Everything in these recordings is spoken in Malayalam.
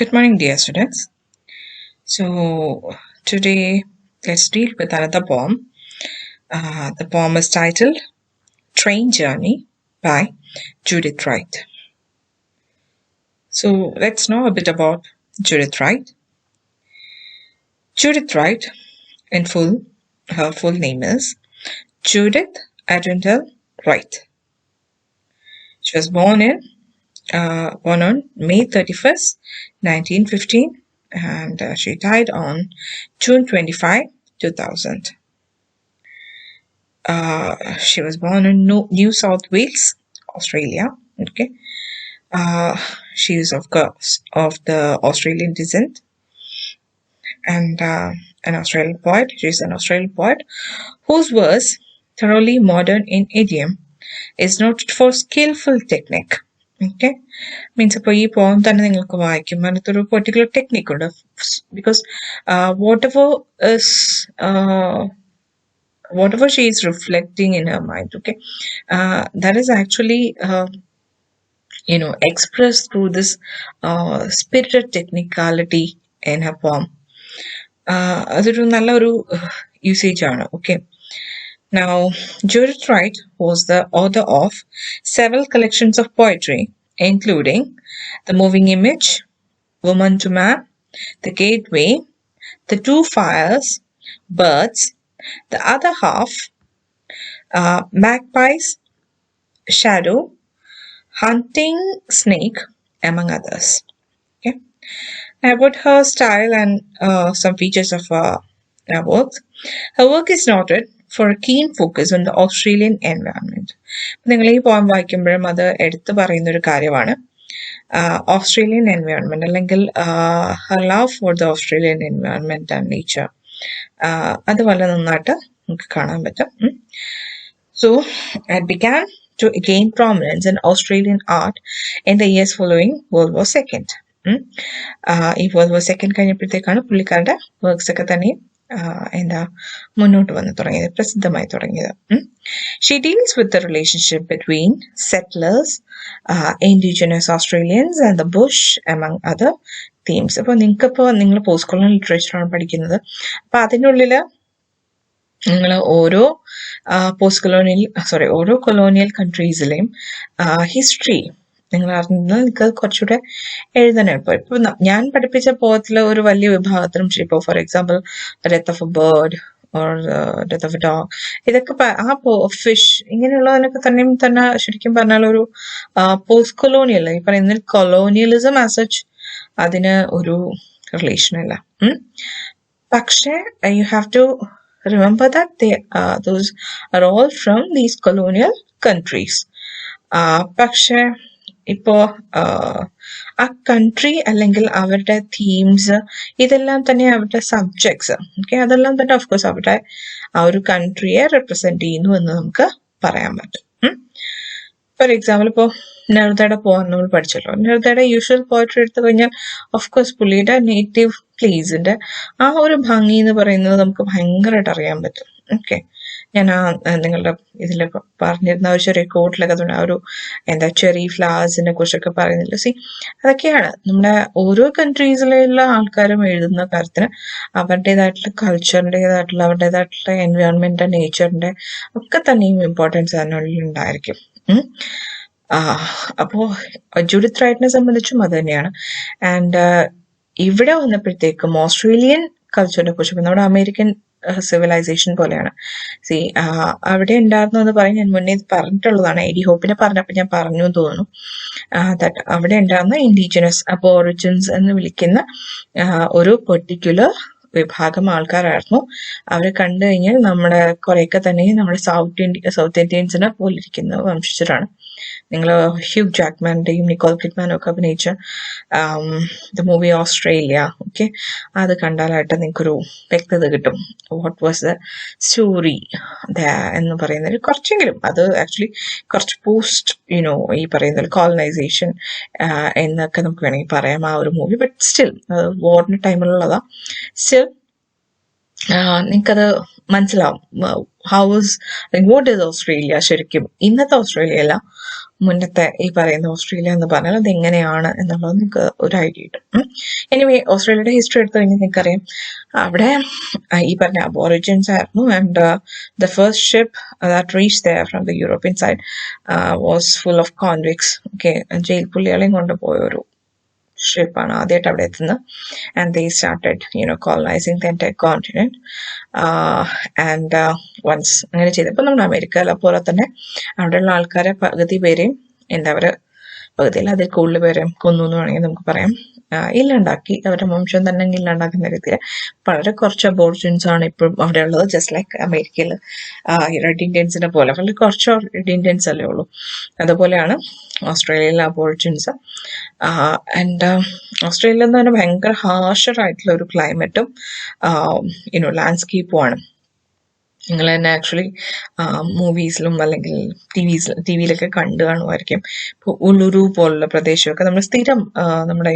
Good morning, dear students. So, today let's deal with another poem. The poem is titled Train Journey by Judith Wright. So, let's know a bit about Judith Wright. Judith Wright, in full, her full name is Judith Arundel Wright. She was born on May 31st, 1915, and she died on June 25, 2000. She was born in New South Wales, Australia. Okay, she is of course of the Australian descent, and an Australian poet. She is an Australian poet whose verse, thoroughly modern in idiom, is noted for skillful technique. Okay, means ഇപ്പോൾ ഈ പോം തന്നെ നിങ്ങൾക്ക് വായിക്കുമ്പോൾ അതിനകത്തൊരു പെർട്ടിക്കുലർ ടെക്നിക് ഉണ്ട് because whatever she is reflecting in her mind, okay, that is actually expressed through this spirited technicality in her poem. അതൊരു നല്ലൊരു യൂസേജ് ആണ്. Okay, now Judith Wright was the author of several collections of poetry, including The Moving Image, Woman to Man, The Gateway, The Two Fires, Birds, The Other Half, Magpies, Shadow, Hunting Snake, among others. Okay, about her style and some features of her work. Her work is noted for a keen focus on the Australian environment. നിങ്ങൾ ഈ പോയം വായിക്കുമ്പോഴും അത് എടുത്തു പറയുന്ന ഒരു കാര്യമാണ് ഓസ്ട്രേലിയൻ എൻവയോൺമെന്റ്, അല്ലെങ്കിൽ her love for the Australian environment and nature. അത് വളരെ നന്നായിട്ട് നമുക്ക് കാണാൻ പറ്റും. So it began to gain prominence in Australian art in the years following World War II. ഈ World War II കഴിഞ്ഞപ്പോഴത്തേക്കാണ് പുള്ളിക്കാരുടെ വർക്ക്സ് ഒക്കെ തന്നെ മുന്നോട്ട് വന്ന് തുടങ്ങിയത്, പ്രസിദ്ധമായി തുടങ്ങിയത്. She deals with the relationship between settlers, indigenous Australians and the bush, among other themes. അപ്പോൾ നിങ്ങൾ പോസ്റ്റ് കൊളോണിയൽ ലിറ്ററേച്ചറാണ് പഠിക്കുന്നത്. അപ്പൊ അതിനുള്ളിൽ നിങ്ങൾ ഓരോ കൊളോണിയൽ കൺട്രീസിലെയും ഹിസ്റ്ററി നിങ്ങൾ അറിഞ്ഞാൽ നിങ്ങൾക്ക് കുറച്ചുകൂടെ എഴുതാൻ എളുപ്പം. ഇപ്പൊ ഞാൻ പഠിപ്പിച്ച പോയത്തിലെ ഒരു വലിയ വിഭാഗത്തിനും ഇപ്പോൾ for example death of A bird or death of A dog, ഇതൊക്കെ ഫിഷ് ഇങ്ങനെയുള്ളതിനൊക്കെ തന്നെ ശരിക്കും പറഞ്ഞാൽ ഒരു പോസ്റ്റ് കൊളോണിയൽ, ഈ പറയുന്ന കൊളോണിയലിസം ആസ് സച്ച് അതിന് ഒരു റിലേഷൻ ഇല്ല. പക്ഷേ you have to remember that those are all from these colonial countries. പക്ഷെ ഇപ്പോ ആ കൺട്രി അല്ലെങ്കിൽ അവരുടെ തീംസ് ഇതെല്ലാം തന്നെ അവരുടെ സബ്ജക്ട്സ്, ഓക്കെ, അതെല്ലാം തന്നെ ഓഫ്കോഴ്സ് അവരുടെ ആ ഒരു കൺട്രിയെ റെപ്രസെന്റ് ചെയ്യുന്നു എന്ന് നമുക്ക് പറയാൻ പറ്റും. ഫോർ എക്സാമ്പിൾ ഇപ്പോൾ നെറുദയുടെ പോവാൻ നമ്മൾ പഠിച്ചല്ലോ. നെറുദയുടെ യൂഷ്വൽ പോയട്രി എടുത്തു കഴിഞ്ഞാൽ ഓഫ്കോഴ്സ് പുള്ളിയുടെ നേറ്റീവ് പ്ലേസിന്റെ ആ ഒരു ഭംഗി എന്ന് പറയുന്നത് നമുക്ക് ഭയങ്കരമായിട്ട് അറിയാൻ പറ്റും. ഓക്കെ, ഞാൻ നിങ്ങളുടെ ഇതിലൊക്കെ പറഞ്ഞിരുന്ന ഒരു ചെറിയ കോട്ടിലൊക്കെ ആ ഒരു ചെറി ഫ്ലവേഴ്സിനെ കുറിച്ചൊക്കെ പറയുന്നില്ല. സി, അതൊക്കെയാണ് നമ്മുടെ ഓരോ കൺട്രീസിലുള്ള ആൾക്കാരും എഴുതുന്ന കാര്യത്തിന് അവരുടേതായിട്ടുള്ള കൾച്ചറിൻ്റെതായിട്ടുള്ള അവരുടേതായിട്ടുള്ള എൻവയോൺമെന്റ് നേച്ചറിന്റെ ഒക്കെ തന്നെയും ഇമ്പോർട്ടൻസ് അതിനുള്ളിൽ ഉണ്ടായിരിക്കും. അപ്പോ ജൂഡിത്ത് റൈറ്റിനെ സംബന്ധിച്ചും അത് തന്നെയാണ്. ആൻഡ് ഇവിടെ വന്നപ്പോഴത്തേക്കും ഓസ്ട്രേലിയൻ കൾച്ചറിനെ കുറിച്ച്, നമ്മുടെ അമേരിക്കൻ സിവിലൈസേഷൻ പോലെയാണ്. സി, അവിടെ ഉണ്ടായിരുന്നു എന്ന് പറയും, ഞാൻ മുന്നേ പറഞ്ഞിട്ടുള്ളതാണ്. എഡി ഹോപ്പിനെ പറഞ്ഞപ്പോൾ ഞാൻ പറഞ്ഞു എന്ന് തോന്നുന്നു. ദാറ്റ് അവിടെ ഉണ്ടായിരുന്ന ഇൻഡിജിനസ് അബോറിജിൻസ് എന്ന് വിളിക്കുന്ന ഒരു പെർട്ടിക്കുലർ വിഭാഗം ആൾക്കാരായിരുന്നു. അവരെ കണ്ടു കഴിഞ്ഞാൽ നമ്മുടെ കുറെയൊക്കെ തന്നെ നമ്മുടെ സൗത്ത് ഇന്ത്യൻസിനെ പോലിരിക്കുന്ന വംശജരാണ്. നിങ്ങൾ ഹ്യൂഗ് ജാക്മാന്റെയും നിക്കോൾ കിഡ്മാനും ഒക്കെ അഭിനയിച്ച ദ മൂവി ഓസ്ട്രേലിയ, ഓക്കെ, അത് കണ്ടാലായിട്ട് നിങ്ങൾക്കൊരു വ്യക്തത കിട്ടും. വാട്ട് വാസ് ദ സ്റ്റോറി എന്ന് പറയുന്നതിൽ കുറച്ചെങ്കിലും അത് ആക്ച്വലി കുറച്ച് പോസ്റ്റ് ഈ പറയുന്ന കോളനൈസേഷൻ എന്നൊക്കെ നമുക്ക് വേണമെങ്കിൽ പറയാം ആ ഒരു മൂവി. ബട്ട് സ്റ്റിൽ വാറിന്റെ ടൈമിലുള്ളതാ. സ്റ്റിൽ നിങ്ങൾക്കത് മനസ്സിലാവും. വാട്ട് ഈസ് ഓസ്ട്രേലിയ ശരിക്കും. ഇന്നത്തെ ഓസ്ട്രേലിയ അല്ല, മുന്നത്തെ ഈ പറയുന്ന ഓസ്ട്രേലിയ എന്ന് പറഞ്ഞാൽ അത് എങ്ങനെയാണ് എന്നുള്ളത് നിങ്ങൾക്ക് ഒരു ഐഡിയ കിട്ടും. എനിവേ ഓസ്ട്രേലിയയുടെ ഹിസ്റ്ററി എടുത്തു കഴിഞ്ഞാൽ നിങ്ങൾക്കറിയാം അവിടെ ഈ പറഞ്ഞ അബോറിജിൻസ് ആയിരുന്നു. And the first ship that reach there from the European side was full of convicts. Okay, jail പുള്ളികളെയും കൊണ്ടുപോയ ഒരു ഷിപ്പാണ് ആദ്യമായിട്ട് അവിടെ എത്തുന്നത്. And they started colonizing the entire continent. And once അങ്ങനെ ചെയ്തപ്പോൾ നമ്മുടെ അമേരിക്കയിലെ പോലെ തന്നെ അവിടെയുള്ള ആൾക്കാരെ പകുതി പേരെയും പകുതിയിൽ അതിൽ കൂടുതൽ പേരെയും കൊന്നു എന്ന് വേണമെങ്കിൽ നമുക്ക് പറയാം. ഇല്ലാണ്ടാക്കി, അവരുടെ വംശം തന്നെ ഇല്ലാണ്ടാക്കുന്ന രീതിയിൽ വളരെ കുറച്ച് അബോർജിൻസ് ആണ് ഇപ്പോഴും അവിടെ ഉള്ളത്. ജസ്റ്റ് ലൈക്ക് അമേരിക്കയിൽ റെഡ് ഇന്ത്യൻസിനെ പോലെ വളരെ കുറച്ച് റെഡ് ഇന്ത്യൻസ് അല്ലേ ഉള്ളൂ. അതുപോലെയാണ് ഓസ്ട്രേലിയയിലെ അബോർജിൻസ്. ആൻഡ് ഓസ്ട്രേലിയ എന്ന് പറഞ്ഞാൽ ഭയങ്കര ഹാർഷറായിട്ടുള്ള ഒരു ക്ലൈമറ്റും ലാൻഡ്സ്കേപ്പുമാണ്. നിങ്ങൾ തന്നെ ആക്ച്വലി മൂവീസിലും അല്ലെങ്കിൽ ടി വിയിലൊക്കെ കണ്ടു കാണുമായിരിക്കും. ഇപ്പോൾ ഉലുരു പോലുള്ള പ്രദേശമൊക്കെ നമ്മൾ സ്ഥിരം നമ്മുടെ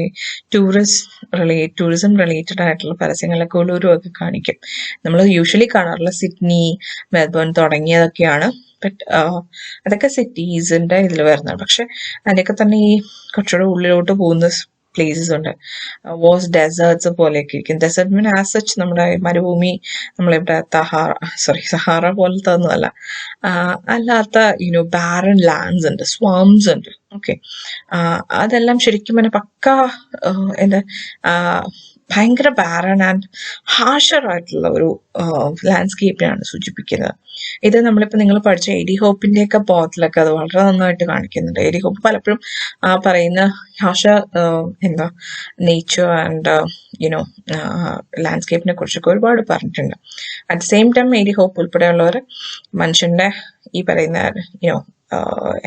ടൂറിസം റിലേറ്റഡ് ആയിട്ടുള്ള പരസ്യങ്ങളിലൊക്കെ ഉലുരു ഒക്കെ കാണിക്കും. നമ്മൾ യൂഷ്വലി കാണാറുള്ള സിഡ്നി, മെൽബൺ തുടങ്ങിയതൊക്കെയാണ്. ബട്ട് അതൊക്കെ സിറ്റീസിന്റെ ഇതിൽ വരുന്നതാണ്. പക്ഷെ അതിനൊക്കെ തന്നെ ഈ കുറച്ചുകൂടെ ഉള്ളിലോട്ട് പോകുന്ന പ്ലേസസ് ഉണ്ട്. വാസ് ഡെസേർട്സ് പോലെയൊക്കെ ഇരിക്കും. ഡെസേർട്ട് മീൻ ആസ് സച്ച് നമ്മുടെ മരുഭൂമി, നമ്മളിവിടെ സഹാറ പോലത്തെ ഒന്നുമല്ല, അല്ലാത്ത ബാരൻ ലാൻഡ്സ് ഉണ്ട്, സ്വാംസ് ഉണ്ട്. ഓക്കെ, അതെല്ലാം ശരിക്കും പിന്നെ പക്ക ഭയങ്കര ബാരൻ ആൻഡ് ഹാർഷർ ആയിട്ടുള്ള ഒരു ലാൻഡ്സ്കേപ്പിനാണ് സൂചിപ്പിക്കുന്നത്. ഇത് നമ്മളിപ്പോൾ നിങ്ങൾ പഠിച്ച എഡി ഹോപ്പിന്റെ ഒക്കെ പോത്തിലൊക്കെ അത് വളരെ നന്നായിട്ട് കാണിക്കുന്നുണ്ട്. എഡി ഹോപ്പ് പലപ്പോഴും പറയുന്ന ഹാർഷ നേച്ചർ ആൻഡ് ലാൻഡ്സ്കേപ്പിനെ കുറിച്ചൊക്കെ ഒരുപാട് പറഞ്ഞിട്ടുണ്ട്. At the same time A D Hope ഉൾപ്പെടെയുള്ളവർ മനുഷ്യന്റെ ഈ പറയുന്ന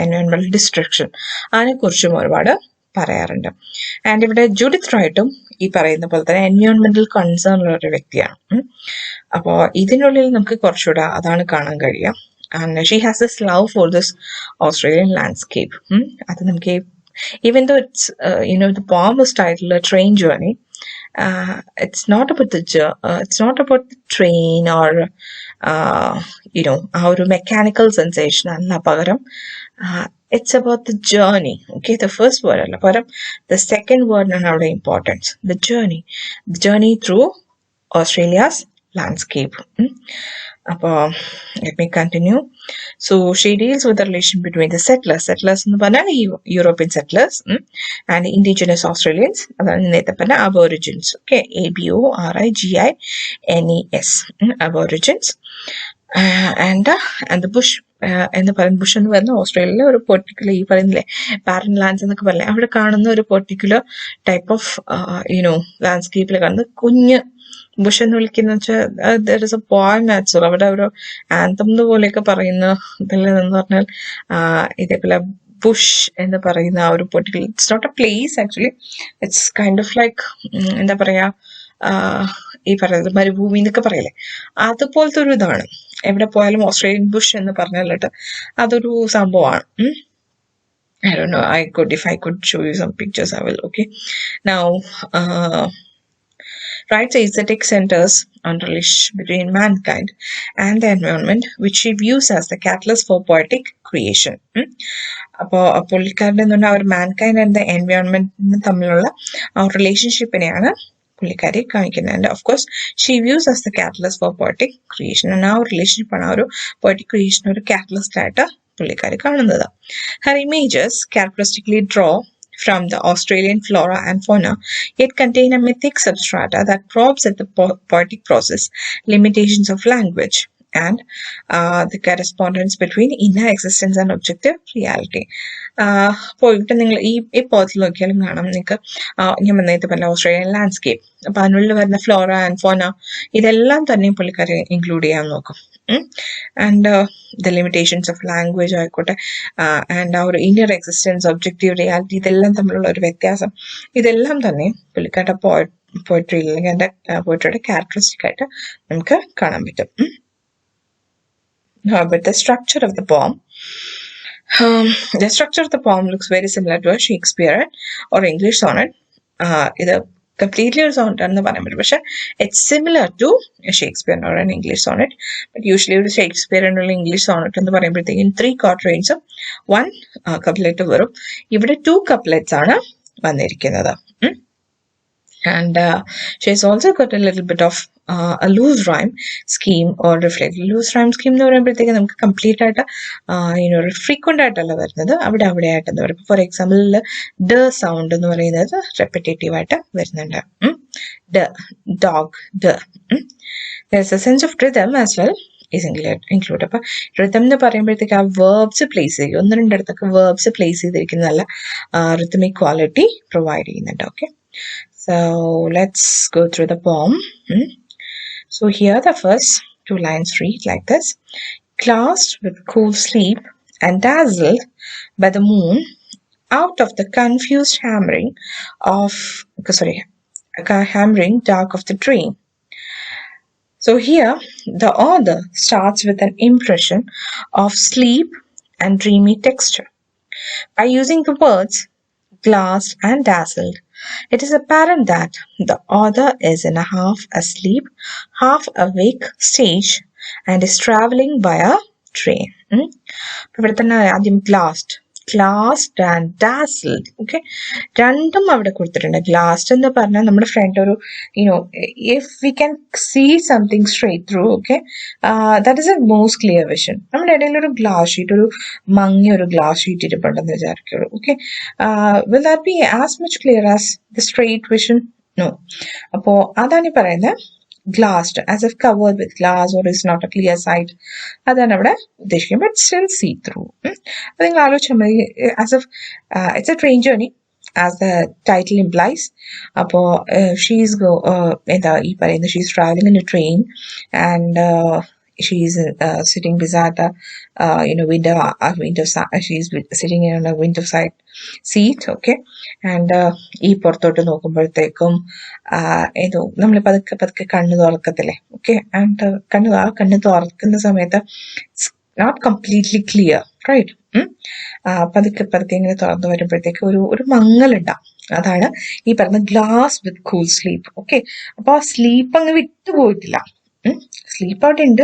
എൻവയോൺമെന്റൽ ഡിസ്ട്രക്ഷൻ അതിനെക്കുറിച്ചും ഒരുപാട് പറയാറുണ്ട്. ആൻഡ് ഇവിടെ ജൂഡിത്ത് റൈറ്റും ഈ പറയുന്ന പോലെ തന്നെ എൻവയോൺമെന്റൽ കൺസേൺ ഉള്ള ഒരു വ്യക്തിയാണ്. അപ്പോൾ ഇതിനുള്ളിൽ നമുക്ക് കുറച്ചുകൂടെ അതാണ് കാണാൻ കഴിയുക. And she has this love for this Australian landscape. അത് നമുക്ക് even though it's the poem was titled A Train Journey, it's not about the train or ആ ഒരു മെക്കാനിക്കൽ സെൻസേഷൻ അല്ല, പകരം it's about the journey. Okay, the first word അല്ല, പകരം the second word ആണ് അവിടെ importance, the journey through Australia's landscape. അപ്പോൾ let me continue. So she deals with the relation between the settlers എന്ന് പറഞ്ഞാൽ European settlers and indigenous Australians, അതാണ് നേരത്തെ പറഞ്ഞ aborigines. Okay, ABORIGINES, aborigines. And the bush എന്ന് പറയുന്ന ബുഷ് എന്ന് പറയുന്ന ഓസ്ട്രേലിയയിലെ ഒരു പെർട്ടിക്കുലർ ഈ പറയുന്നില്ലേ ബാരൻ ലാൻഡ്സ് എന്നൊക്കെ പറഞ്ഞില്ലേ അവിടെ കാണുന്ന ഒരു പെർട്ടിക്കുലർ ടൈപ്പ് ഓഫ് ലാൻഡ്സ്കേപ്പിൽ കാണുന്ന കുഞ്ഞ് ബുഷ് എന്ന് വിളിക്കുന്ന വെച്ചാൽ there is A poem natural. അവിടെ ഒരു ആന്തം പോലെയൊക്കെ പറയുന്ന ഇതെന്ന് പറഞ്ഞാൽ ഇതേപോലെ ബുഷ് എന്ന് പറയുന്ന ആ ഒരു particular, it's not a place actually, it's kind of like എന്താ പറയാ ഈ പറയുന്നത് മരുഭൂമി എന്നൊക്കെ പറയല്ലേ, അതുപോലത്തെ ഒരു ഇതാണ്. എവിടെ പോയാലും ഓസ്ട്രേലിയൻ ബുഷ് എന്ന് പറഞ്ഞാലിട്ട് അതൊരു സംഭവമാണ്. I don't know, if I could show you some pictures, I will. Okay, now Wright says that it centers on relation between mankind and the environment, which she views as the catalyst for poetic creation. അപ്പോൾ പുള്ളിക്കാരുടെ എന്ന് പറഞ്ഞാൽ അവർ മാൻകൈൻഡ് ആൻഡ് ദ എൻവയോൺമെന്റ് തമ്മിലുള്ള ആ റിലേഷൻഷിപ്പിനെയാണ് പുള്ളിക്കാരി കാണിക്കുന്നത്. And of course she views as the catalyst for poetic creation. ആ ഒരു റിലേഷൻഷിപ്പാണ് ആ ഒരു പോയറ്റിക് ക്രിയേഷൻ ഒരു കാറ്റലിസ്റ്റ് ആയിട്ട് പുള്ളിക്കാരി കാണുന്നത്. Har images characteristically draw from the Australian flora and fauna, yet contain a mythic substrata that probes at the poetic process, limitations of language, and the correspondence between inner existence and objective reality. പോയിട്ട് നിങ്ങൾ ഈ പോത്തിൽ നോക്കിയാലും കാണാം നിങ്ങൾക്ക് ഞാൻ നേരത്തെ പറഞ്ഞ ഓസ്ട്രേലിയൻ ലാൻഡ്സ്കേപ്പ്. അപ്പൊ അതിനുള്ളിൽ വരുന്ന ഫ്ലോറ ആൻഡ് ഫോന ഇതെല്ലാം തന്നെ പുള്ളിക്കാരെ ഇൻക്ലൂഡ് ചെയ്യാൻ നോക്കും. And the limitations of language ആയിക്കോട്ടെ, ആൻഡ് ആ ഒരു ഇന്നർ എക്സിസ്റ്റൻസ്, ഒബ്ജക്റ്റീവ് റിയാലിറ്റി, ഇതെല്ലാം തമ്മിലുള്ള ഒരു വ്യത്യാസം, ഇതെല്ലാം തന്നെ പുള്ളിക്കാരുടെ പോയട്രിയിൽ അല്ലെങ്കിൽ എൻ്റെ പോയട്രിയുടെ ക്യാരക്ടറിസ്റ്റിക് ആയിട്ട് നമുക്ക് കാണാൻ പറ്റും. But the structure of the poem looks very similar to a Shakespeare or English sonnet. ഇത് completely ഒരു sonnet ആണെന്ന് പറയാൻ പറ്റും. പക്ഷെ it's similar to a Shakespeare or an English sonnet. But usually ഒരു Shakespeare and English sonnet എന്ന് പറയുമ്പോഴത്തേക്കും 3 quatrains 1 couplet വരും. ഇവിടെ 2 couplets ആണ് വന്നിരിക്കുന്നത്. And she has also got a little bit of a loose rhyme scheme or reflect. Loose rhyme scheme എന്ന് പറയുമ്പോഴത്തേക്ക് നമുക്ക് കംപ്ലീറ്റ് ആയിട്ട് ഫ്രീക്വന്റ് ആയിട്ടല്ല വരുന്നത്, അവിടെ ആയിട്ടെന്ന് പറയും. ഫോർ എക്സാമ്പിൾ ഡ സൗണ്ട് എന്ന് പറയുന്നത് റെപ്പിറ്റേറ്റീവ് ആയിട്ട് വരുന്നുണ്ട്. ഡ ഡോഗ് ഡ. There's a sense of rhythm as well is included. അപ്പൊ rhythm എന്ന് പറയുമ്പോഴത്തേക്ക് ആ verbs പ്ലേസ് ചെയ്യും, 1-2 ഇടത്തൊക്കെ verbs പ്ലേസ് ചെയ്തിരിക്കുന്ന നല്ല rhythmic quality പ്രൊവൈഡ് ചെയ്യുന്നുണ്ട്. Okay, so let's go through the poem. So here the first 2 lines read like this. Classed with cool sleep and dazzled by the moon, out of the confused hammering dark of the dream. So here the author starts with an impression of sleep and dreamy texture. By using the words glassed and dazzled, it is apparent that the author is in a half asleep, half awake stage and is traveling by a train. ഇവിടെ തന്നെ ആദ്യം ഗ്ലാസ്ഡ് ആൻഡ് ഡാസിൽഡ്. ഓക്കെ, രണ്ടും അവിടെ കൊടുത്തിട്ടുണ്ട്. ഗ്ലാസ്ഡ് എന്ന് പറഞ്ഞാൽ നമ്മുടെ ഫ്രണ്ട് ഒരു if we can see something straight through, okay, that is a most clear vision. നമ്മുടെ ഇടയിൽ ഒരു ഗ്ലാസ് ഷീറ്റ്, ഒരു മങ്ങിയ ഒരു ഗ്ലാസ് ഷീറ്റ് ഇരിപ്പുണ്ടെന്ന് വിചാരിക്കുള്ളൂ. Okay, will that be as much clear as the straight vision? No. അപ്പോ അതാണ് ഈ പറയുന്നത് glassed, as if covered with glass or is not a clear sight. അതാണ് അവിടെ ഉദ്ദേശിക്കുന്നത്. But still see through. അത് നിങ്ങൾ ആലോചിച്ചാൽ മതി. As if it's a train journey, as the title implies. അപ്പോൾ ഷീസ് ഈ പറയുന്നത് she's travelling in A train and she's sitting beside the she's sitting in a window side seat. Okay, and ഈ പുറത്തോട്ട് നോക്കുമ്പോഴത്തേക്കും ഏതോ നമ്മൾ പതുക്കെ കണ്ണ് തുറക്കത്തില്ലേ? ഓക്കെ, ആൻഡ് കണ്ണ് തുറക്കുന്ന സമയത്ത് നോട്ട് കംപ്ലീറ്റ്ലി ക്ലിയർ, റൈറ്റ്? പതുക്കെ ഇങ്ങനെ തുറന്നു വരുമ്പോഴത്തേക്ക് ഒരു മങ്ങലുണ്ടാവും. അതാണ് ഈ പറഞ്ഞ glass with cool sleep. Okay, അപ്പൊ ആ സ്ലീപ്പ് അങ്ങ് വിട്ടുപോയിട്ടില്ല. സ്ലീപ്പ് അവിടെ ഉണ്ട്,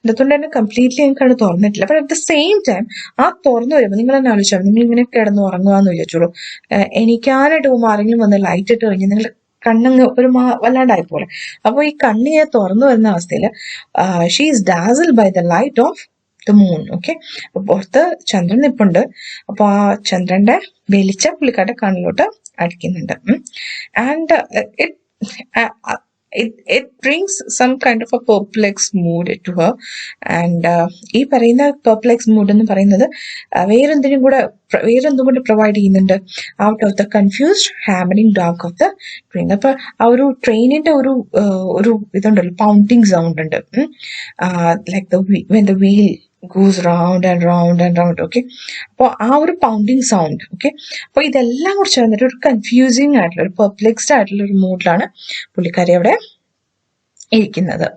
അതുകൊണ്ട് തന്നെ കംപ്ലീറ്റ്ലി എനിക്കത് തുറന്നിട്ടില്ല. But at the same time ആ തുറന്നു വരുമ്പോൾ നിങ്ങൾ തന്നെ ആലോചിച്ചാൽ നിങ്ങൾ ഇങ്ങനെ കിടന്ന് ഉറങ്ങുകയെന്ന് വിചാരിച്ചോളൂ. എനിക്കാനായിട്ട് പോകുമ്പോൾ ആരെങ്കിലും വന്ന് ലൈറ്റ് ഇട്ട് കഴിഞ്ഞാൽ നിങ്ങൾ കണ്ണങ്ങ് ഒരു വല്ലാണ്ടായി പോലെ. അപ്പോൾ ഈ കണ്ണ് ഞാൻ തുറന്നു വരുന്ന അവസ്ഥയിൽ she is dazzled by the light of the moon. Okay, അപ്പൊ പുറത്ത് ചന്ദ്രൻ നിപ്പുണ്ട്. അപ്പൊ ആ ചന്ദ്രന്റെ വെളിച്ചം പുള്ളിക്കാരുടെ കണ്ണിലോട്ട് അടിക്കുന്നുണ്ട്. And it brings some kind of a perplexed mood to her. And ഈ പറയുന്ന perplexed mood എന്ന് പറയുന്നത് വേറെന്തും കൂടെ പ്രൊവൈഡ് ചെയ്യുന്നുണ്ട്. Out of the confused hammering dark of the train. അപ്പൊ ആ ഒരു ട്രെയിനിന്റെ ഒരു ഇതുണ്ടല്ലോ, പൗണ്ടിങ് സൗണ്ട് ഉണ്ട്. Like when the wheel goes round and round and round. Okay, അപ്പോൾ ആ ഒരു പൗണ്ടിങ് സൗണ്ട്. ഓക്കെ, അപ്പോൾ ഇതെല്ലാം കൂടി ചേർന്നിട്ട് ഒരു കൺഫ്യൂസിങ് ആയിട്ടുള്ള ഒരു പെർപ്ലെക്സ്ഡ് ആയിട്ടുള്ള ഒരു മൂഡിലാണ് പുള്ളിക്കാരി അവിടെ ഇരിക്കുന്നത്.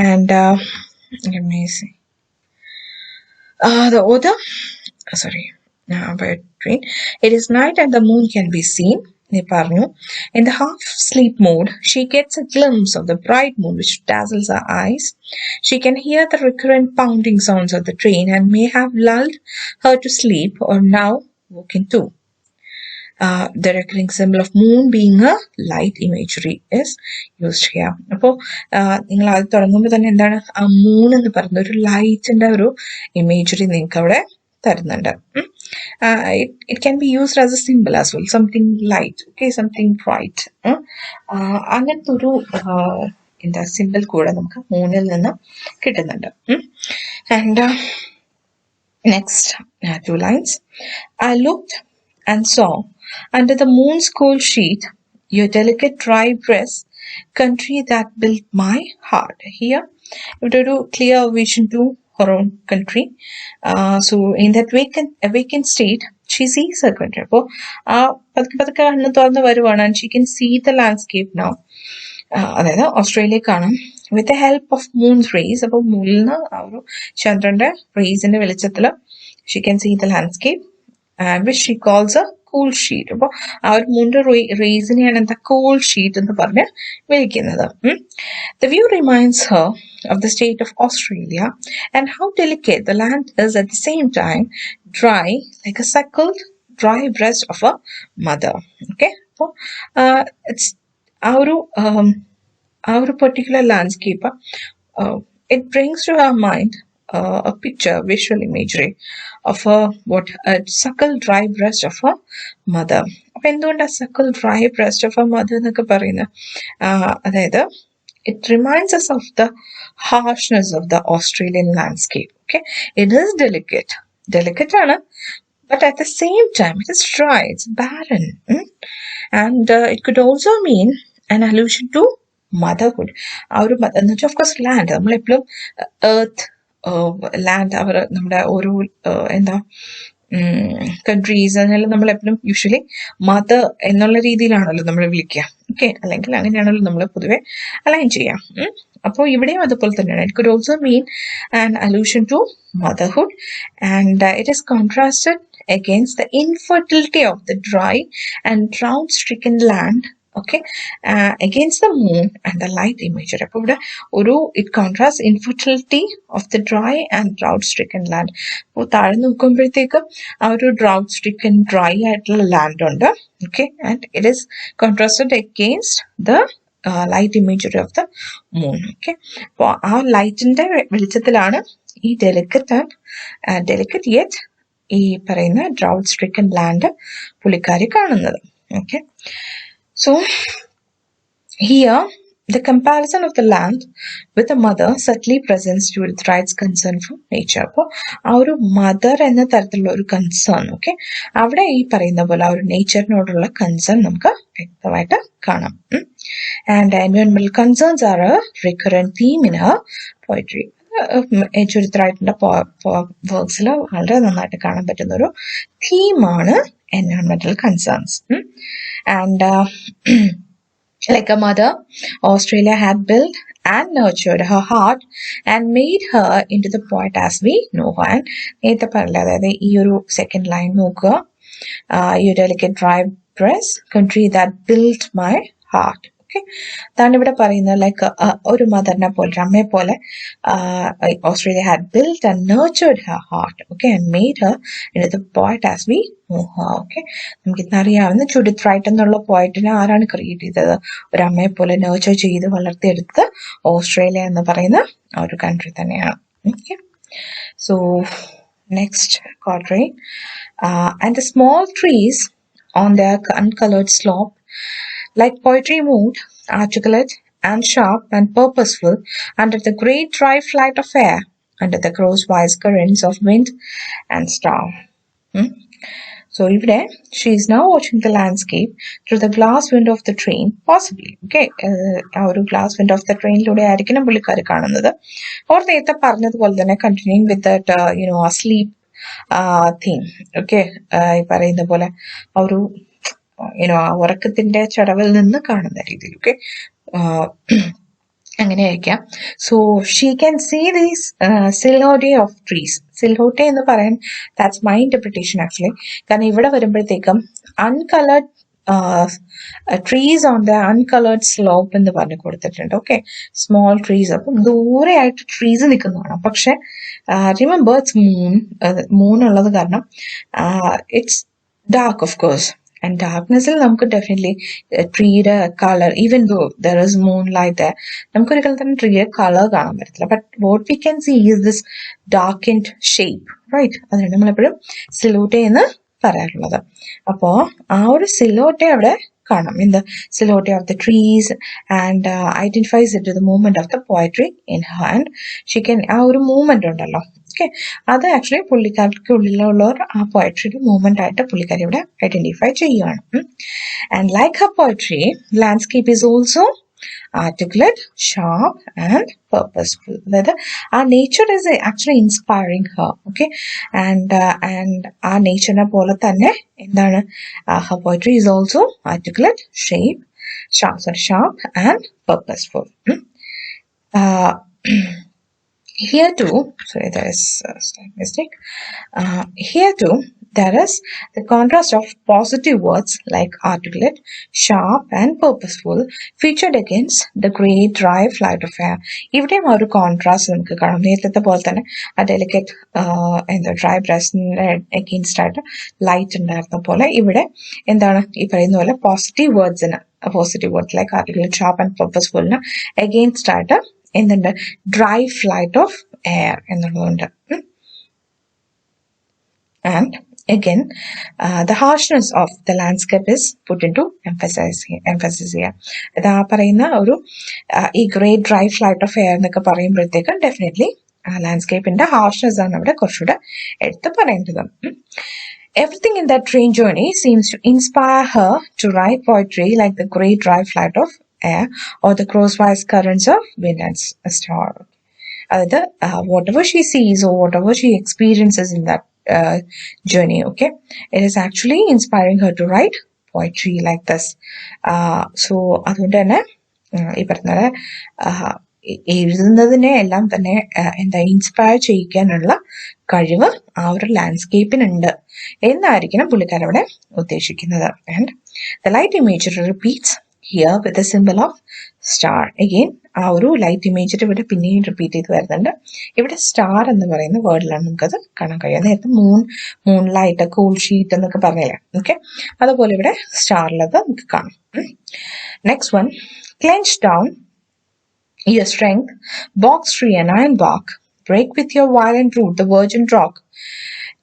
And the author, by a train. It is night and the moon can be seen. In the half-sleep mode, she gets a glimpse of the bright moon which dazzles her eyes. She can hear the recurrent pounding sounds of the train and may have lulled her to sleep or now woken too. The recurring symbol of moon being a light imagery is used here. അപ്പോൾ നിങ്ങൾ അത് തുടങ്ങുമ്പോൾ തന്നെ എന്താണ് ആ മൂൺ എന്ന് പറയുന്ന ഒരു ലൈറ്റിന്റെ ഒരു ഇമേജറി നിങ്ങൾക്ക് അവിടെ തരുന്നുണ്ട്. It can be used as a symbol as well, something light, okay, something bright. അങ്ങനത്തെ ഒരു എന്താ സിമ്പിൾ കൂടെ നമുക്ക് മൂണിൽ നിന്ന് കിട്ടുന്നുണ്ട്. And next 2 lines. I looked and saw under the moon's cold sheet your delicate dry breast, country that built my heart. Here ഇവിടെ ഒരു clear vision to her own country. So in that awakened state she sees her country. അപ്പോൾ ആ പതുക്കെ കണ്ണ് തുറന്ന് വരുവാണ്. and she can see the landscape now. അതായത് ഓസ്ട്രേലിയ കാണാം with the help of moon's rays. അപ്പോൾ മൂന്നിൽ നിന്ന് ആ ഒരു ചന്ദ്രന്റെ റേസിന്റെ വെളിച്ചത്തിൽ she can see the landscape. which she calls a cool sheet. അപ്പോൾ ആ ഒരു മൂണിന്റെ റീസനെയാണ് എന്താ കൂൾ ഷീറ്റ് എന്ന് പറഞ്ഞ് വിളിക്കുന്നത്. The view reminds her of the state of Australia and how delicate the land is at the same time, dry like a suckled dry breast of a mother. Okay, അപ്പോൾ it's ആ ഒരു particular landscape it brings to our mind a picture, visual imagery of a suckle dry breast of a mother. അപ്പൊ എന്തുകൊണ്ടാണ് suckle dry breast of a mother എന്നൊക്കെ പറയുന്നത്? അതായത് it reminds us of the harshness of the Australian landscape. Okay, it is delicate ആണ്, but at the same time it is dry, it's barren, and it could also mean an allusion to motherhood. ആ ഒരു എന്ന് വെച്ചാൽ ഓഫ് കോഴ്സ് ലാൻഡ്, നമ്മളെപ്പോഴും എർത്ത് ലാൻഡ് അവർ നമ്മുടെ ഓരോ എന്താ കൺട്രീസ് അതിനെല്ലാം നമ്മളെപ്പോഴും യൂഷ്വലി മദർ എന്നുള്ള രീതിയിലാണല്ലോ നമ്മൾ വിളിക്കുക. ഓക്കെ, അല്ലെങ്കിൽ അങ്ങനെയാണല്ലോ നമ്മൾ പൊതുവെ അലൈൻ ചെയ്യാം. അപ്പോൾ ഇവിടെയും അതുപോലെ തന്നെയാണ്. It could also mean an allusion to motherhood and it is contrasted against the infertility of the dry and drought-stricken land, okay, against the moon and the light imagery. അപ്പോൾ ഇവിടെ ഒരു it contrast infertility of the dry and drought stricken land. അപ്പോൾ താഴെ നോക്കുമ്പോഴത്തേക്ക് ആ ഒരു ഡ്രൗട്ട് സ്ട്രിക്കൻ ഡ്രൈ ആയിട്ടുള്ള ലാൻഡ് ഉണ്ട്. Okay, and it is contrasted against the light imagery of the moon. Okay, അപ്പോൾ ആ ലൈറ്റിന്റെ വെളിച്ചത്തിലാണ് ഈ ഡെലിക്കറ്റ് യെറ്റ് ഈ പറയുന്ന ഡ്രൗട്ട് സ്ട്രിക്കൻ ലാൻഡ് പുള്ളിക്കാരി കാണുന്നത്. Okay, so here the comparison of the land with the mother certainly presents Judith Wright's concern for nature. അപ്പോൾ ആ ഒരു മദർ എന്ന തരത്തിലുള്ള ഒരു കൺസേൺ, ഓക്കെ, അവിടെ ഈ പറയുന്ന പോലെ ആ ഒരു നേച്ചറിനോടുള്ള കൺസേൺ നമുക്ക് വ്യക്തമായിട്ട് കാണാം. And environmental concerns are a recurrent theme in her poetry. Judith Wrightന്റെ വർക്ക്സിൽ വളരെ നന്നായിട്ട് കാണാൻ പറ്റുന്ന ഒരു തീമാണ് environmental concerns. And like a mother, Australia had built and nurtured her heart and made her into the poet as we know her. And നേരത്തെ പറഞ്ഞില്ല, അതായത് ഈ ഒരു സെക്കൻഡ് ലൈൻ നോക്കുക, you delicate dry breast, country that built my heart. Okay, അതാണ് ഇവിടെ പറയുന്നത്. ലൈക്ക് ഒരു മദറിനെ പോലെ, ഒരു അമ്മയെ പോലെ Australia had built and nurtured her heart, okay, and made her in the poet as we know her. Okay, നമുക്ക് ഇന്നറിയാവുന്ന ജുഡിത്ത് റൈറ്റ് എന്നുള്ള പോയറ്റിനെ ആരാണ് ക്രിയേറ്റ് ചെയ്തത്? ഒരു അമ്മയെ പോലെ നർച്ചർ ചെയ്ത് വളർത്തിയെടുത്ത് ഓസ്ട്രേലിയ എന്ന് പറയുന്ന ആ ഒരു കൺട്രി തന്നെയാണ്. Okay, so next quatrain, and the small trees on their uncolored slope, like poetry moved, articulate and sharp and purposeful, under the great dry flight of air, under the crosswise currents of wind and star. So ഇവിടെ she is now watching the landscape through the glass window of the train, possibly. Okay, ആ ഒരു ഗ്ലാസ് വിൻഡോ ഓഫ് ദ ട്രെയിനിലൂടെ ആയിരിക്കണം പുള്ളിക്കാർ കാണുന്നത്. ഓർ നേരത്തെ പറഞ്ഞതുപോലെ തന്നെ കണ്ടിന്യൂയിങ് വിത്ത് ദാറ്റ് ആ സ്ലീപ്പ് തീം. ഓക്കെ, ഈ പറയുന്ന പോലെ ആ ഒരു ആ ഉറക്കത്തിന്റെ ചടവിൽ നിന്ന് കാണുന്ന രീതിയിൽ. ഓക്കെ, അങ്ങനെ ആയിരിക്കാം. So she can see these silhouette of trees. Silhouette എന്ന് പറയാൻ ദാറ്റ്സ് മൈ ഇന്റർപ്രിറ്റേഷൻ ആക്ച്വലി. കാരണം ഇവിടെ വരുമ്പോഴത്തേക്കും uncoloured trees on the uncoloured slope എന്ന് പറഞ്ഞു കൊടുത്തിട്ടുണ്ട്. ഓക്കെ, സ്മോൾ ട്രീസ്, അപ്പം ദൂരെ ആയിട്ട് ട്രീസ് നിൽക്കുന്നതാണ്. പക്ഷെ റിമെമ്പർ ഇറ്റ്സ് മൂൺ ഉള്ളത് കാരണം it's dark of course. And darknessൽ നമുക്ക് ഡെഫിനറ്റ്ലി ട്രീയുടെ colour, even though there is moonlight, നമുക്കൊരിക്കലും തന്നെ ട്രീയുടെ കളർ കാണാൻ പറ്റത്തില്ല. But what we can see is this darkened shape, right? അതിനാണ് നമ്മളെപ്പോഴും സിലോട്ടെ എന്ന് പറയാറുള്ളത്. അപ്പോൾ ആ ഒരു സിലോട്ടെ അവിടെ കാണാം, in the silhouette of the trees, and identifies it to the movement of the poetry in hand. She can, ആ ഒരു മൂവ്മെന്റ് ഉണ്ടല്ലോ, ഓക്കെ, അത് ആക്ച്വലി പുള്ളിക്കാർക്ക് ഉള്ളിലുള്ളവർ ആ പോയട്രിയുടെ മൂവ്മെന്റ് ആയിട്ട് പുള്ളിക്കാരി ഇവിടെ ഐഡന്റിഫൈ ചെയ്യുകയാണ്. And like her poetry, landscape is also articulate, sharp and purposeful. അതായത് ആ nature is actually inspiring Har. Okay, and ആ നേച്ചറിനെ പോലെ തന്നെ എന്താണ് Har poetry is also articulate, sharp and purposeful. Here too, sorry, there is a slight mistake. Here too, there is the contrast of positive words like articulate, sharp, and purposeful featured against the grey, dry flight of air. ഇവിടെയും ഒരു കോൺട്രാസ്റ്റ് നമുക്ക് കാണാം. നേരത്തെ പോലെ തന്നെ ആ ഡെലിക്കേറ്റ് എന്താ ഡ്രൈ ബ്രസ്റ്റിന് അഗെയിൻസ്റ്റ് ആയിട്ട് ലൈറ്റ് ഉണ്ടായിരുന്ന പോലെ ഇവിടെ എന്താണ് ഈ പറയുന്ന പോലെ positive words like articulate, sharp and പർപ്പസ്ഫുള്ളിന് അഗെയിൻസ്റ്റ് ആയിട്ട് എന്തുണ്ട്, ഡ്രൈ ഫ്ലൈറ്റ് ഓഫ് എയർ എന്നുള്ളതുണ്ട്. And again, the harshness of the landscape is put into emphasis here. ഇതാ പറയുന്ന ഒരു ഈ great dry flight of air എന്നൊക്കെ പറയുമ്പോഴത്തേക്ക് ഡെഫിനറ്റ്ലി ലാൻഡ്സ്കേപ്പിന്റെ ഹാർഷ്നെസ് ആണ് അവിടെ കുറച്ചുകൂടെ എടുത്ത് പറയേണ്ടത്. Everything in that train journey seems to inspire her to write poetry like the great dry flight of air or the crosswise currents of wind and star. Whatever she sees or whatever she experiences in that journey, okay, it is actually inspiring her to write poetry like this. So അതുകൊണ്ട് തന്നെ ഈ പറഞ്ഞ എഴുതുന്നതിനെ എല്ലാം തന്നെ എന്താ ഇൻസ്പയർ ചെയ്യിക്കാനുള്ള കഴിവ് ആ ഒരു ലാൻഡ്സ്കേപ്പിനുണ്ട് എന്നായിരിക്കണം പുള്ളിക്കാരവിടെ ഉദ്ദേശിക്കുന്നത്. And the light imagery repeats here with a symbol of star. Again ആ ഒരു ലൈറ്റ് ഇമേജറി ഇവിടെ പിന്നെയും റിപ്പീറ്റ് ചെയ്ത് വരുന്നുണ്ട്. ഇവിടെ സ്റ്റാർ എന്ന് പറയുന്ന വേർഡിലാണ് നമുക്കത് കാണാൻ കഴിയുക. നേരത്തെ മൂൺ ലൈറ്റ്, കൂൾ ഷീറ്റ് എന്നൊക്കെ പറഞ്ഞില്ലേ, ഓക്കെ, അതുപോലെ ഇവിടെ സ്റ്റാറിലത് നമുക്ക് കാണാം. Next one, clench down your strength, box tree and iron bark, break with your violent root the virgin rock,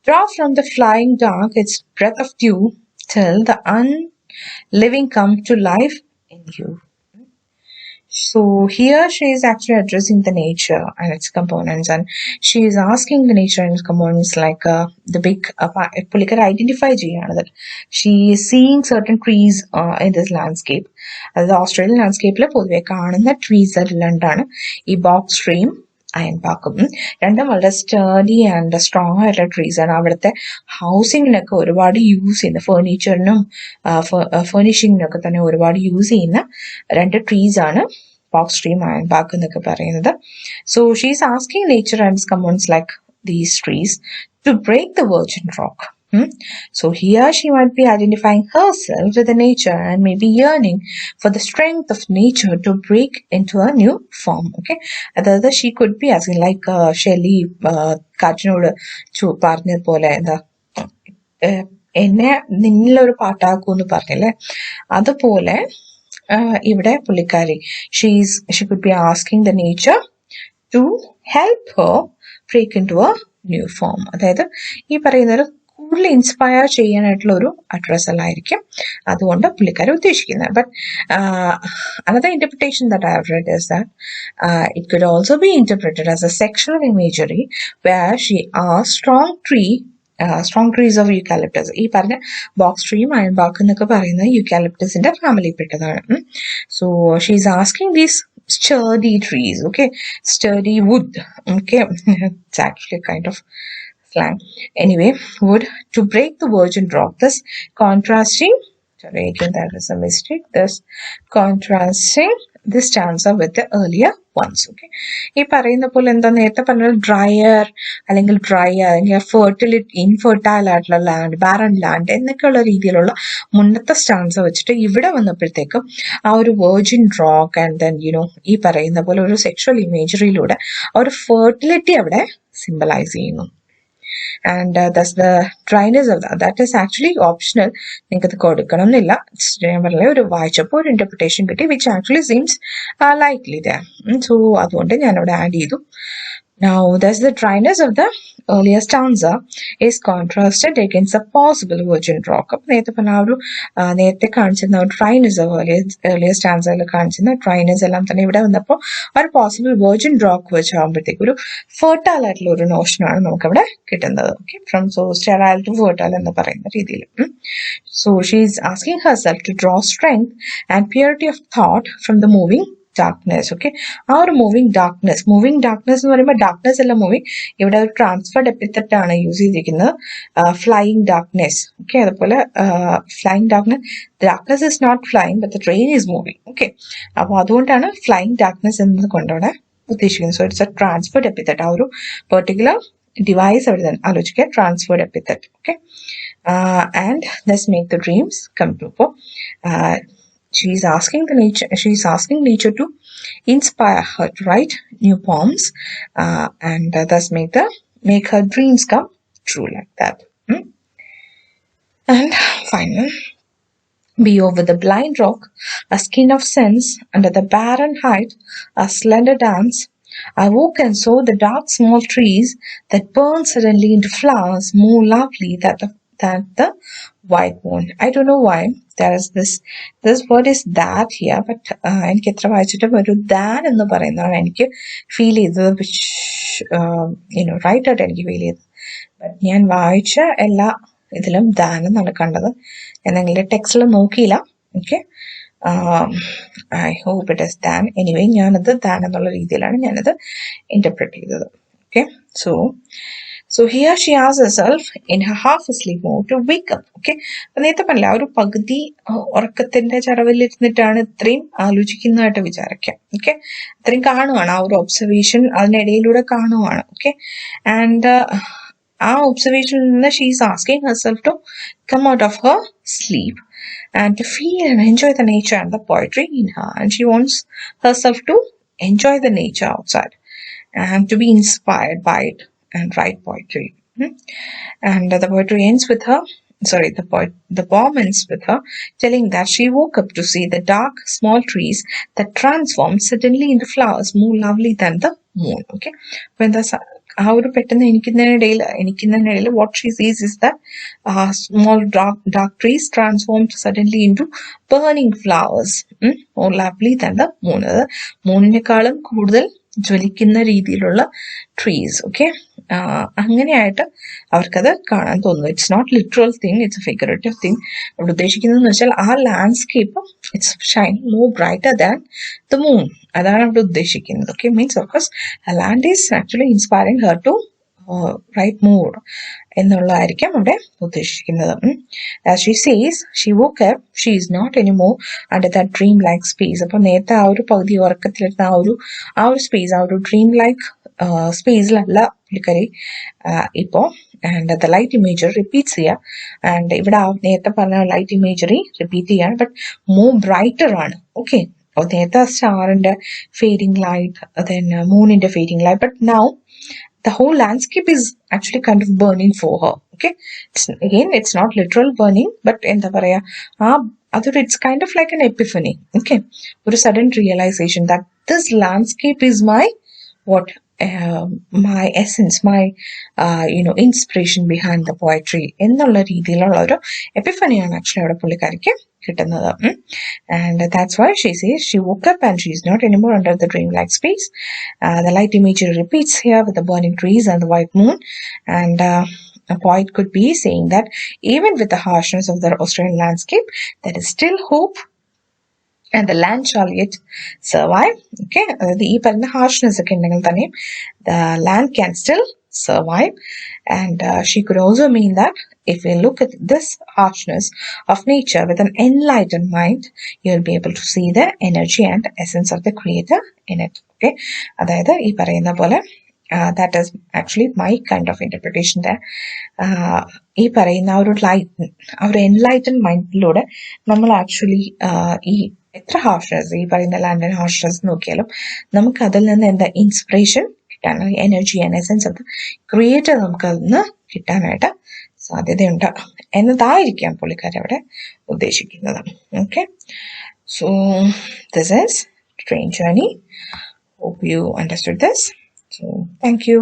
draw from the flying dark its breath of dew, till the unliving come to life in you. So here she is actually addressing the nature and its components, and she is asking the nature and its components like the big പുള്ളിക്കാർ ഐഡന്റിഫൈ ചെയ്യാണ് that she is seeing certain trees in this landscape. അതായത് ഓസ്ട്രേലിയൻ ലാൻഡ്സ്കേപ്പിൽ പൊതുവെ കാണുന്ന ട്രീസ് രണ്ടാണ്, ഈ ബോക്സ് ട്രീയും അയൺ പാക്കും. രണ്ടും വളരെ സ്റ്റേഡി ആൻഡ് സ്ട്രോങ് ആയിട്ടുള്ള ട്രീസ് ആണ്. അവിടുത്തെ ഹൗസിങ്ങിനൊക്കെ ഒരുപാട് യൂസ് ചെയ്യുന്ന, ഫേർണിച്ചറിനും ഫേർണിഷിങ്ങിനൊക്കെ തന്നെ ഒരുപാട് യൂസ് ചെയ്യുന്ന രണ്ട് ട്രീസ് ആണ് ബോക്സ് ട്രീ, അയൺ പാക്ക് എന്നൊക്കെ പറയുന്നത്. So she is asking nature and its components like these trees to break the virgin rock. So here she might be identifying herself with the nature and maybe yearning for the strength of nature to break into a new form. Okay, അതായത് she could be asking like Shelley കാറ്റിനോട് പറഞ്ഞതുപോലെ എന്താ എന്നെ നിന്നിലൊരു പാട്ടാക്കൂന്ന് പറഞ്ഞല്ലേ, അതുപോലെ ഇവിടെ പുള്ളിക്കാരി she could be asking the nature to help her break into a new form. അതായത് ഈ പറയുന്നൊരു കൂടുതൽ ഇൻസ്പയർ ചെയ്യാനായിട്ടുള്ള ഒരു അഡ്രസ്സല്ലായിരിക്കും അതുകൊണ്ട് പുള്ളിക്കാരെ ഉദ്ദേശിക്കുന്നത്. But another interpretation that I have read is that it could also be interpreted as a sexual imagery where she asked strong trees of eucalyptus. ഈ പറഞ്ഞ ബോക്സ് ട്രീയും അയൺ ബാക്ക് എന്നൊക്കെ പറയുന്നത് യൂക്കാലിപ്റ്റസിന്റെ ഫാമിലിയിൽപ്പെട്ടതാണ്. So she is asking these sturdy trees, okay, sturdy wood, okay, it's actually kind of slang. Anyway, wood to break the virgin rock. This contrasting, sorry, again there is a mistake. This contrasting this stanza with the earlier ones. Okay, ഈ പറയുന്ന പോലെ എന്താ നേരത്തെ പറഞ്ഞാൽ ഡ്രയർ അല്ലെങ്കിൽ ഇൻഫെർട്ടൈൽ ആയിട്ടുള്ള ലാൻഡ്, ബാരൻ ലാൻഡ് എന്നൊക്കെയുള്ള രീതിയിലുള്ള മുന്നത്തെ സ്റ്റാൻസ വെച്ചിട്ട് ഇവിടെ വന്നപ്പോഴത്തേക്കും ആ ഒരു വെർജിൻ റോക്ക് ആൻഡ് ദെൻ ഈ പറയുന്ന പോലെ ഒരു സെക്ഷൽ ഇമേജറിയിലൂടെ ആ ഒരു ഫെർട്ടിലിറ്റി അവിടെ സിംബലൈസ് ചെയ്യുന്നു. And thus the dryness of that is actually optional. നിങ്ങൾക്ക് അത് കൊടുക്കണം എന്നില്ല. ഞാൻ പറഞ്ഞ ഒരു വായിച്ചപ്പോൾ ഒരു ഇന്റർപ്രിട്ടേഷൻ കിട്ടി which actually seems likely there. So അതുകൊണ്ട് ഞാൻ അവിടെ ആഡ് ചെയ്തു. Now thus the dryness of the earlier stanza is contrasted against the possible virgin rock. അപ്പോൾ നേരത്തെ പറഞ്ഞ ആ ഒരു നേരത്തെ കാണിച്ചിരുന്ന ഡ്രൈനെസ് earlier stanza കാണിച്ചിരുന്ന ഡ്രൈനെസ് എല്ലാം തന്നെ ഇവിടെ വന്നപ്പോൾ ഒരു പോസിബിൾ വെർജിൻ റോക്ക് വെച്ചാകുമ്പോഴത്തേക്ക് ഒരു ഫെർട്ടൈൽ ആയിട്ടുള്ള ഒരു നോഷനാണ് നമുക്കവിടെ കിട്ടുന്നത്. Okay, from so sterile to fertile എന്ന് പറയുന്ന രീതിയിൽ. So she is asking herself to draw strength and purity of thought from the moving darkness. Okay, ആ ഒരു മൂവിങ് ഡാർക്ക്നെസ് എന്ന് പറയുമ്പോൾ ഡാർക്ക്നെസ് അല്ല മൂവിങ്, ഇവിടെ ഒരു ട്രാൻസ്ഫർഡ് എപ്പിത്തറ്റാണ് യൂസ് ചെയ്തിരിക്കുന്നത്, ഫ്ലൈയിങ് ഡാർക്ക്നെസ്. ഓക്കെ, അതുപോലെ flying darkness is not flying but the train is moving. Okay, അപ്പോൾ അതുകൊണ്ടാണ് ഫ്ലൈയിങ് ഡാർക്ക്നെസ് എന്നത് കൊണ്ടവിടെ ഉദ്ദേശിക്കുന്നത്. So it's a transferred epithet. ആ ഒരു പെർട്ടിക്കുലർ ഡിവൈസ് അവിടെ തന്നെ ആലോചിക്കുക, transferred epithet. Okay, and thus make the dreams come true. അപ്പോൾ she's asking nature to inspire her to write new poems, and thus make her dreams come true, like that. And finally, be over the blind rock, a skin of sense, under the barren height, a slender dance. I woke and saw the dark small trees that burn suddenly into flowers more lovely than the white moon. I don't know why there is this word is that here, but എനിക്ക് എത്ര വായിച്ചിട്ടും ഒരു ദാൻ എന്ന് പറയുന്നതാണ് എനിക്ക് ഫീൽ ചെയ്തത്, റൈറ്റ് ആയിട്ട് എനിക്ക് ഫീൽ ചെയ്തത്. ബട്ട് ഞാൻ വായിച്ച എല്ലാ ഇതിലും ദാൻ എന്നാണ് കണ്ടത്. ഞാൻ നിങ്ങളുടെ ടെക്സ്റ്റിൽ നോക്കിയില്ല. Okay, I hope it is dawn. Anyway, ഞാനത് ദാൻ എന്നുള്ള രീതിയിലാണ് ഞാനത് ഇന്റർപ്രറ്റ് ചെയ്തത്. Okay, so here she asks herself in her half asleep mode to wake up. Okay, അപ്പൊ നേരത്തെ പറഞ്ഞില്ല, ഒരു പകുതി ഉറക്കത്തിന്റെ ചറവിലിരുന്നിട്ടാണ് ഇത്രയും ആലോചിക്കുന്നതായിട്ട് വിചാരിക്കാം. ഓക്കെ, ഇത്രയും കാണുവാണ്, ആ ഒരു ഒബ്സർവേഷൻ അതിനിടയിലൂടെ കാണുവാണ്. ഓക്കെ, ആൻഡ് ആ ഒബ്സർവേഷനിൽ നിന്ന് she is asking herself to come out of her sleep and to feel and enjoy the nature and the poetry in her, and she wants herself to enjoy the nature outside and to be inspired by it and write poetry. And the poetry ends with her, the poem ends with her telling that she woke up to see the dark small trees that transformed suddenly into flowers more lovely than the moon. Okay, when the ആ ഒരു പെട്ടെന്ന് എനിക്കുന്നതിനിടയിൽ what she sees is that small dark trees transformed suddenly into burning flowers more lovely than the moon. അത് മൂണിനേക്കാളും കൂടുതൽ ജ്വലിക്കുന്ന രീതിയിലുള്ള ട്രീസ്. ഓക്കെ, അങ്ങനെയായിട്ട് അവർക്കത് കാണാൻ തോന്നുന്നു. It's not literal thing, it's a figurative thing. അവിടെ ഉദ്ദേശിക്കുന്നതെന്ന് വെച്ചാൽ ആ landscape it's shining more brighter than the moon. അതാണ് അവിടെ ഉദ്ദേശിക്കുന്നത്. ഓക്കെ, മീൻസ് ഓഫ് കോഴ്സ് ആ land is actually inspiring her to write more എന്നുള്ളതായിരിക്കും അവിടെ ഉദ്ദേശിക്കുന്നത്. As she says, she woke up, she is not anymore under that dream like space. അപ്പൊ നേരത്തെ ആ ഒരു പകുതി ഉറക്കത്തിലിരുന്ന ആ ഒരു സ്പേസ്, ആ ഒരു ഡ്രീം ലൈക്ക് സ്പേസിലല്ല പുള്ളിക്കാരി ഇപ്പോ. And the light imagery repeats ചെയ്യുക. ആൻഡ് ഇവിടെ നേരത്തെ പറഞ്ഞ ലൈറ്റ് ഇമേജറി റിപ്പീറ്റ് ചെയ്യാണ്, ബട്ട് മോർ ബ്രൈറ്റർ ആണ്. ഓക്കെ, നേരത്തെ സ്റ്റാറിന്റെ ഫേഡിങ് ലൈറ്റ്, ദെൻ മൂണിന്റെ fading light, but now the whole landscape is actually kind of burning for her. Okay, it's not literal burning, but എന്താ പറയാ, അതൊരു it's kind of like an epiphany. Okay, ഒരു sudden realization that this landscape is my my essence, my inspiration behind the poetry എന്നുള്ള രീതിയിലുള്ള ഒരു എപ്പിഫനിയാണ് ആക്ച്വലി അവിടെ പുള്ളിക്കാരിക്ക് കിട്ടുന്നത്. And that's why she says she woke up and she is not anymore under the dreamlike space. The light imagery repeats here with the burning trees and the white moon, and a poet could be saying that even with the harshness of the Australian landscape, there is still hope and the land shall yet survive. Okay, ഈ പറയുന്ന harshness ഒക്കെ ഉണ്ടെങ്കിൽ തന്നെ the land can still survive. And she could also mean that if we look at this harshness of nature with an enlightened mind, you'll be able to see the energy and essence of the creator in it. Okay, അതായത് ഈ പറയുന്ന പോലെ that is actually my kind of interpretation there. ഈ പറയുന്ന ആ ഒരു ലൈറ്റ്, ആ ഒരു എൻലൈറ്റൻ മൈൻഡിലൂടെ നമ്മൾ ആക്ച്വലി ഈ എത്ര ഹാർഷ്നസ്, ഈ പറയുന്ന ലാൻഡ് ഹാർഷ്നസ് നോക്കിയാലും നമുക്ക് അതിൽ നിന്ന് എന്താ ഇൻസ്പിറേഷൻ കിട്ടാൻ, energy and essence of the creator നമുക്ക് അതിൽ നിന്ന് കിട്ടാനായിട്ട് സാധ്യതയുണ്ട് എന്നതായിരിക്കാം പുള്ളിക്കാരി അവിടെ ഉദ്ദേശിക്കുന്നത്. Okay, so this is train journey. Hope you understood this. So thank you.